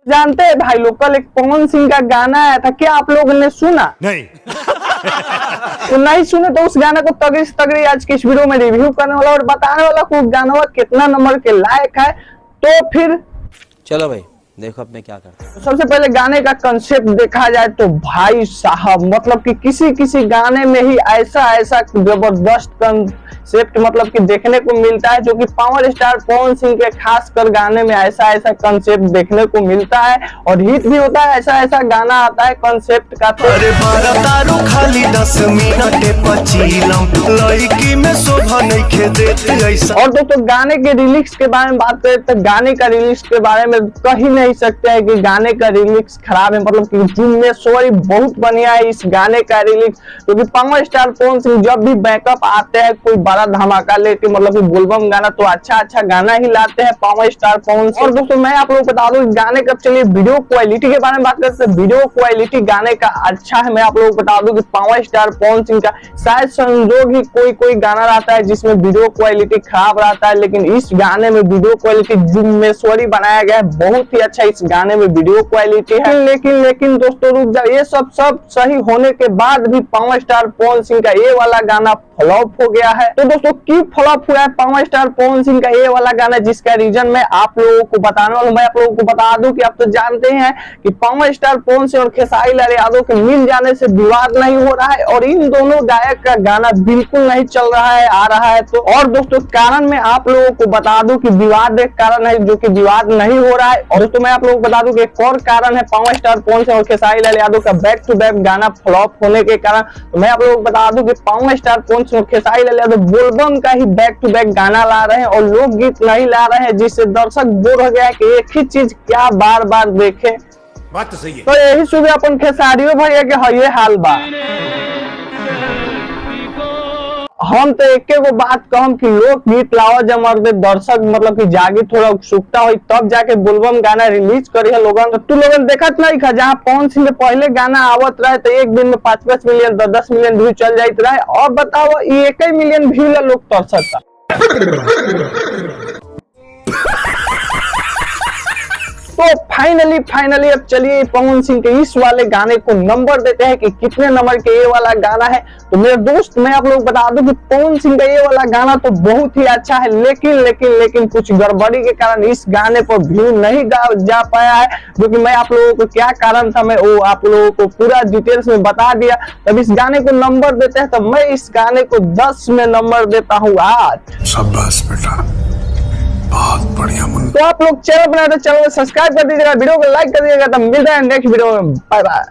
जानते हैं भाई लोग, कल एक पवन सिंह का गाना आया था, क्या आप लोगों ने सुना? नहीं। तो नहीं सुने तो उस गाने को तगड़ी से तगड़ी आज की इस वीडियो में रिव्यू करने वाला और बताने वाला को गाना कितना नंबर के लायक है। तो फिर चलो भाई देखो अब मैं क्या करता हूँ। सबसे पहले गाने का कंसेप्ट देखा जाए तो भाई साहब मतलब कि किसी गाने में ही ऐसा जबरदस्त कंसेप्ट मतलब कि देखने को मिलता है, जो कि पावर स्टार पवन सिंह के खासकर गाने में ऐसा कंसेप्ट देखने को मिलता है और हिट भी होता है। ऐसा गाना आता है कंसेप्ट का। तो अरे तारू खाली 10 मिनट पचीलम लड़की में शोभा नहीं खे देते ऐसा। और दोस्तों गाने के रिलिक्स के बारे में बात करें तो गाने का रिलिक्स के बारे में कहीं नहीं सकते हैं कि गाने का रिलिक्स खराब है, मतलब कि जिम्मेश्वरी बहुत बढ़िया है इस गाने का रिलिक्स, क्योंकि पावर स्टार पवन सिंह जब भी बैकअप आते हैं कोई बड़ा धमाका लेके मतलब कि बोलबम गाना तो अच्छा गाना ही लाते हैं पावर स्टार पवन सिंह। और दोस्तों मैं आप लोगों को बता दूं गाने का, चलिए वीडियो क्वालिटी के बारे में बात करते हैं। वीडियो क्वालिटी गाने का अच्छा है। मैं आप लोगों को बता दूं कि पावर स्टार पवन सिंह का शायद संजोग ही कोई गाना रहता है जिसमें वीडियो क्वालिटी खराब रहता है, लेकिन इस गाने में वीडियो क्वालिटी जिम्मेश्वरी बनाया गया है, बहुत ही अच्छा इस गाने में वीडियो क्वालिटी है। लेकिन दोस्तों रुक जाओ, ये सब सही होने के बाद भी पावर स्टार पवन सिंह का ये वाला गाना फ्लॉप हो गया है। तो दोस्तों क्यों फ्लॉप हुआ है पावर स्टार पवन सिंह का ये वाला गाना, जिसका रीजन मैं आप लोगों को बताने वाला हूं। मैं आप लोगों को बता दूं कि आप तो जानते हैं कि पावर स्टार पवन सिंह और खेसारी लाल यादव के मिल जाने से विवाद नहीं हो रहा है और इन दोनों गायक का गाना बिल्कुल नहीं चल रहा है, आ रहा है। तो और दोस्तों कारण मैं आप लोगों को बता दूं कि विवाद एक कारण है जो कि विवाद नहीं हो रहा है। और दोस्तों मैं आप लोगों को बता दूं कि एक और कारण है पावर स्टार पवन सिंह और खेसारी लाल यादव का बैक टू बैक गाना फ्लॉप होने के कारण। तो मैं आप लोगों को बता दूं कि पावर स्टार पवन सिंह और खेसारी लाल यादव बोलबम का ही बैक टू बैक गाना ला रहे हैं और लोकगीत नहीं ला रहे हैं, जिससे दर्शक बोर हो गया है कि एक ही चीज क्या बार बार देखे। बात तो सही है। तो यही सुबह अपन खेसारियों भैया के ये हाल बा। हम तो एक बात कहम कि लोक गीत लाओ जब मर्द दर्शक मतलब कि जागी थोड़ा उत्सुकता हुई तब जाके बोलबम गाना रिलीज करी है लोगन। तो तू लोगन देखत नहीं खा, जहाँ पवन सिंह पहले गाना आवत रहे तो एक दिन में 5-5 मिलियन 10 मिलियन व्यू चल जाते रहे, और बताओ ये 1 मिलियन व्यू ला लोग तरसता। तो फाइनली अब चलिए पवन सिंह के इस वाले गाने को नंबर देते हैं कि कितने नंबर के ये वाला गाना है। तो मेरे दोस्त मैं आप लोग बता दूं कि पवन सिंह का ये वाला गाना तो बहुत ही अच्छा है, लेकिन कुछ गड़बड़ी के कारण इस गाने पर व्यू नहीं जा पाया है, जो कि मैं आप लोगों को क्या कारण था मैं वो आप लोगों को पूरा डिटेल्स में बता दिया। तब इस गाने को नंबर देते हैं तो मैं इस गाने को 10 में नंबर देता हूँ 8। शाबाश बेटा, बहुत बढ़िया। तो आप लोग चैनल बनाए तो चैनल को सब्सक्राइब कर दीजिएगा, वीडियो को लाइक कर दीजिएगा। तो मिलते हैं नेक्स्ट वीडियो में, बाय बाय।